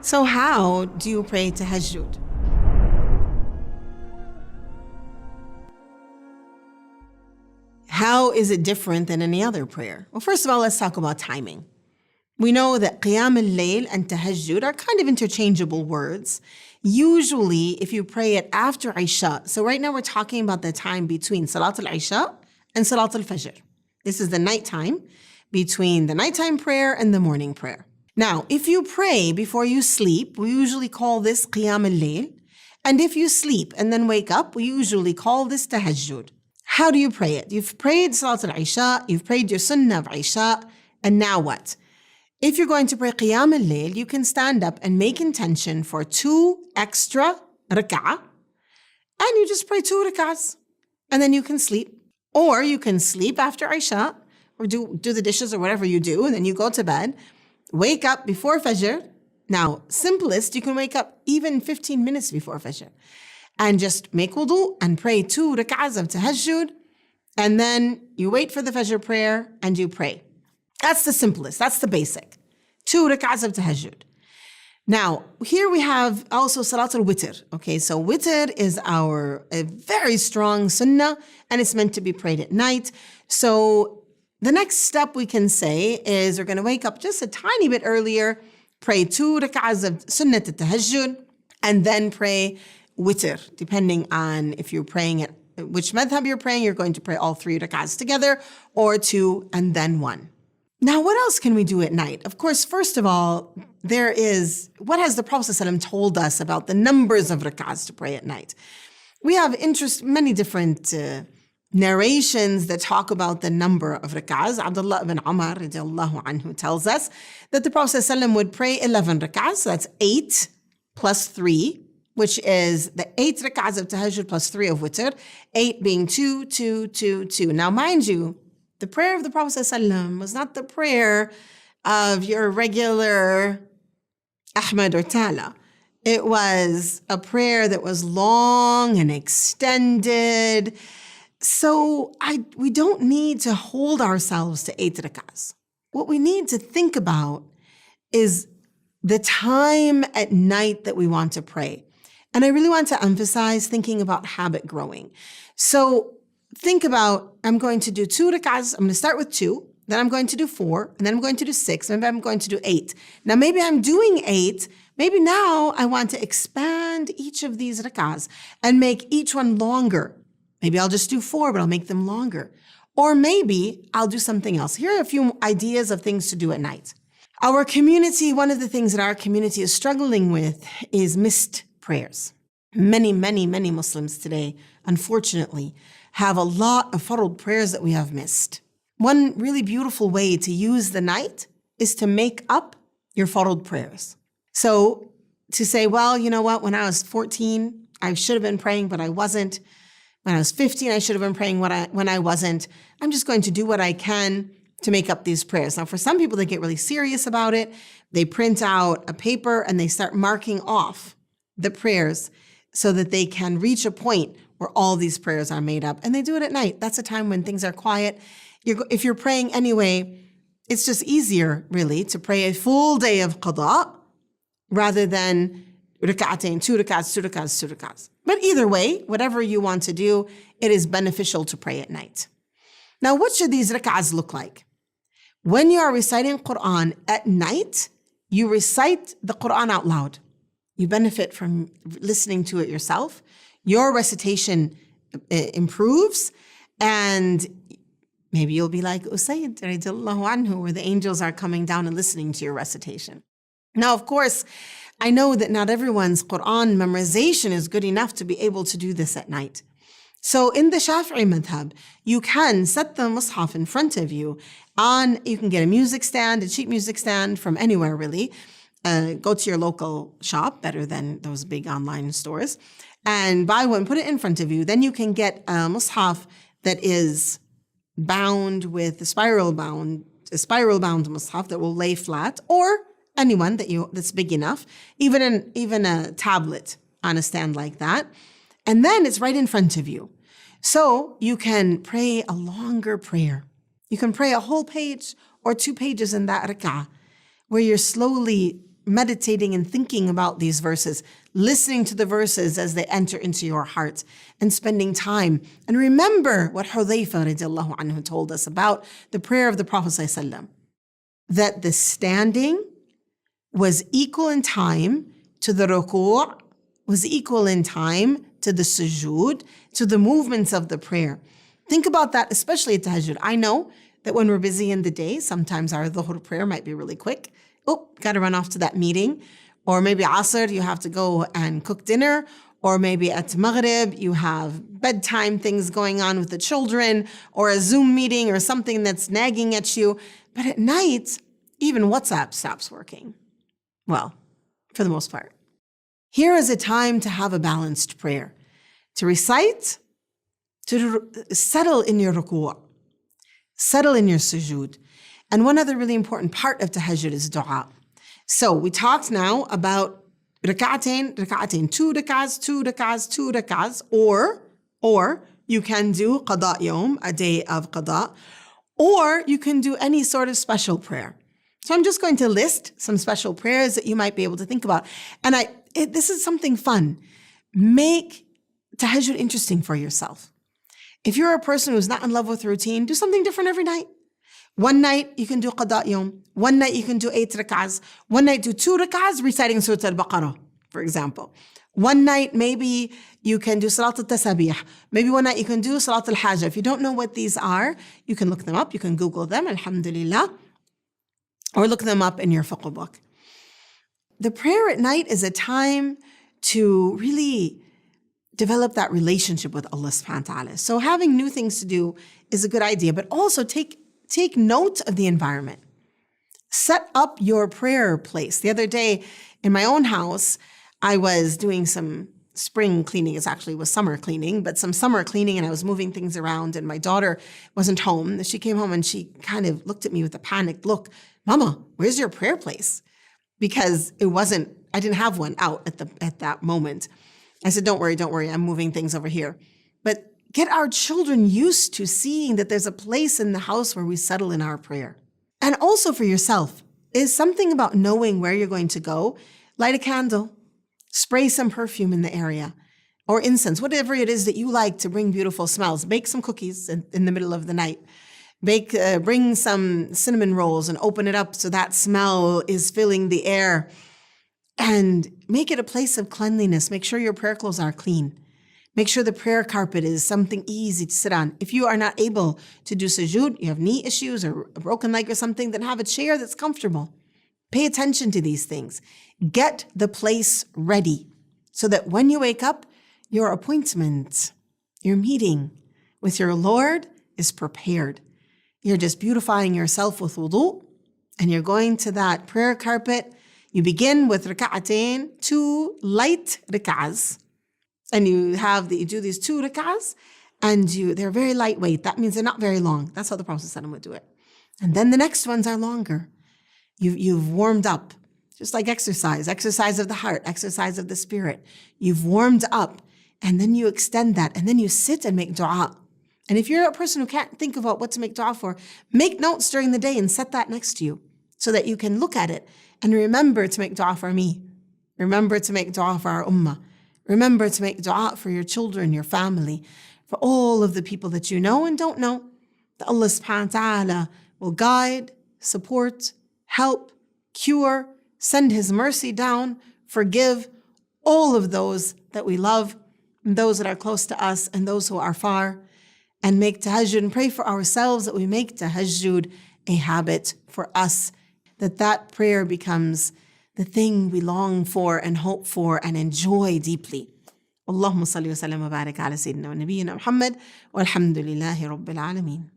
So how do you pray Tahajjud? How is it different than any other prayer? Well, first of all, let's talk about timing. We know that Qiyam al-Layl and Tahajjud are kind of interchangeable words. Usually, if you pray it after Isha, so right now we're talking about the time between Salat al-Isha and Salat al-Fajr. This is the nighttime between the nighttime prayer and the morning prayer. Now, if you pray before you sleep, we usually call this Qiyam al-Layl. And if you sleep and then wake up, we usually call this Tahajjud. How do you pray it? You've prayed Salat al-Isha, you've prayed your Sunnah of Isha, and now what? If you're going to pray Qiyam al-Layl, you can stand up and make intention for 2 extra rak'ah, and you just pray 2 rak'ahs, and then you can sleep. Or you can sleep after Isha, or do the dishes or whatever you do, and then you go to bed, wake up before Fajr. Now, simplest, you can wake up even 15 minutes before Fajr, and just make wudu and pray 2 rak'ahs of Tahajjud, and then you wait for the Fajr prayer and you pray. That's the simplest, that's the basic. 2 rak'ahs of Tahajjud. Now, here we have also Salat al-Witr. Okay, so Witr is a very strong sunnah, and it's meant to be prayed at night. So the next step we can say is we're going to wake up just a tiny bit earlier, pray 2 rak'ahs of Sunnat al-Tahajjud, and then pray Witr, depending on if you're praying at which madhab you're praying. You're going to pray all 3 rak'ahs together, or 2 and then 1. Now, what else can we do at night? Of course, first of all, what has the Prophet ﷺ told us about the numbers of rak'ahs to pray at night? We have many different narrations that talk about the number of rak'ahs. Abdullah ibn Umar radiallahu anhu tells us that the Prophet ﷺ would pray 11 rak'ahs, so that's 8 plus 3, which is the 8 rak'ahs of Tahajjud plus 3 of Witr, 8 being 2, 2, 2, 2. Now, mind you, the prayer of the Prophet ﷺ was not the prayer of your regular Ahmad or Tala. It was a prayer that was long and extended. So we don't need to hold ourselves to 8 rak'ahs. What we need to think about is the time at night that we want to pray. And I really want to emphasize thinking about habit growing. So think about, I'm going to do 2 rak'ahs. I'm going to start with 2, then I'm going to do 4, and then I'm going to do 6, and then I'm going to do 8. Now, maybe I'm doing 8. Maybe now I want to expand each of these rak'ahs and make each one longer. Maybe I'll just do 4, but I'll make them longer. Or maybe I'll do something else. Here are a few ideas of things to do at night. Our community, one of the things that our community is struggling with is missed prayers. Many Muslims today, unfortunately, have a lot of farad prayers that we have missed. One really beautiful way to use the night is to make up your farad prayers. So to say, well, you know what, when I was 14, I should have been praying, but I wasn't. When I was 15, I should have been praying when I wasn't. I'm just going to do what I can to make up these prayers. Now, for some people, they get really serious about it. They print out a paper and they start marking off the prayers so that they can reach a point where all these prayers are made up. And they do it at night. That's a time when things are quiet. If you're praying anyway, it's just easier, really, to pray a full day of qada rather than rak'atain, 2 rak'ahs, 2 rak'ahs, 2 rak'ahs. But either way, whatever you want to do, it is beneficial to pray at night. Now, what should these rak'ahs look like? When you are reciting Quran at night, you recite the Quran out loud. You benefit from listening to it yourself. Your recitation improves, and maybe you'll be like Usayd radiallahu anhu, where the angels are coming down and listening to your recitation. Now, of course, I know that not everyone's Quran memorization is good enough to be able to do this at night. So in the Shafi'i madhab, you can set the mushaf in front of you you can get a music stand, a cheap music stand from anywhere really. Go to your local shop, better than those big online stores, and buy one, put it in front of you. Then you can get a mushaf that is bound with a spiral bound mushaf that will lay flat, or anyone that's big enough, even a tablet on a stand like that. And then it's right in front of you. So you can pray a longer prayer. You can pray a whole page or 2 pages in that rak'ah, where you're slowly meditating and thinking about these verses, listening to the verses as they enter into your heart, and spending time. And remember what Hudhayfa radiallahu anhu told us about the prayer of the Prophet ﷺ, that the standing was equal in time to the ruku', was equal in time to the sujood, to the movements of the prayer. Think about that, especially at tahajjud. I know that when we're busy in the day, sometimes our dhuhr prayer might be really quick. Oh, got to run off to that meeting. Or maybe asr, you have to go and cook dinner. Or maybe at maghrib, you have bedtime things going on with the children, or a Zoom meeting or something that's nagging at you. But at night, even WhatsApp stops working. Well, for the most part. Here is a time to have a balanced prayer, to recite, to settle in your ruku', settle in your sujood. And one other really important part of tahajjud is dua. So we talked now about rak'atain, 2 rak'ahs, or you can do qada yawm, a day of qada, or you can do any sort of special prayer. So I'm just going to list some special prayers that you might be able to think about. And this is something fun. Make tahajjud interesting for yourself. If you're a person who's not in love with routine, do something different every night. One night you can do qada yawm. One night you can do 8 rak'ahs. One night do 2 rak'ahs reciting Surah Al-Baqarah, for example. One night maybe you can do Salat al-Tasabih. Maybe one night you can do Salat al-Hajjah. If you don't know what these are, you can look them up. You can Google them, alhamdulillah. Or look them up in your fiqh book. The prayer at night is a time to really develop that relationship with Allah subhanahu wa ta'ala. So having new things to do is a good idea, but also take note of the environment. Set up your prayer place. The other day in my own house, I was doing some spring cleaning. It actually was summer cleaning, but some summer cleaning, and I was moving things around, and my daughter wasn't home. She came home and she kind of looked at me with a panicked look. Mama, where's your prayer place? Because I didn't have one out at that moment. I said, don't worry, I'm moving things over here. But get our children used to seeing that there's a place in the house where we settle in our prayer. And also for yourself, is something about knowing where you're going to go. Light a candle, spray some perfume in the area, or incense, whatever it is that you like to bring beautiful smells. Bake some cookies in the middle of the night. Bring some cinnamon rolls and open it up so that smell is filling the air. And make it a place of cleanliness. Make sure your prayer clothes are clean. Make sure the prayer carpet is something easy to sit on. If you are not able to do sujood, you have knee issues or a broken leg or something, then have a chair that's comfortable. Pay attention to these things. Get the place ready so that when you wake up, your appointment, your meeting with your Lord is prepared. You're just beautifying yourself with wudu, and you're going to that prayer carpet. You begin with rak'atain, 2 light rak'ahs, and you do these 2 rak'ahs, and they're very lightweight. That means they're not very long. That's how the Prophet ﷺ would do it. And then the next ones are longer. You've warmed up, just like exercise of the heart, exercise of the spirit. You've warmed up, and then you extend that, and then you sit and make dua. And if you're a person who can't think about what to make dua for, make notes during the day and set that next to you so that you can look at it and remember to make dua for me. Remember to make dua for our ummah. Remember to make dua for your children, your family, for all of the people that you know and don't know. That Allah subhanahu wa ta'ala will guide, support, help, cure, send His mercy down, forgive all of those that we love, and those that are close to us and those who are far. And make tahajjud and pray for ourselves that we make tahajjud a habit for us, that prayer becomes the thing we long for and hope for and enjoy deeply. Allahumma salli wa sallam wa barik ala Sayyidina wa Nabiyyina Muhammad walhamdulillahi Rabbil Alameen.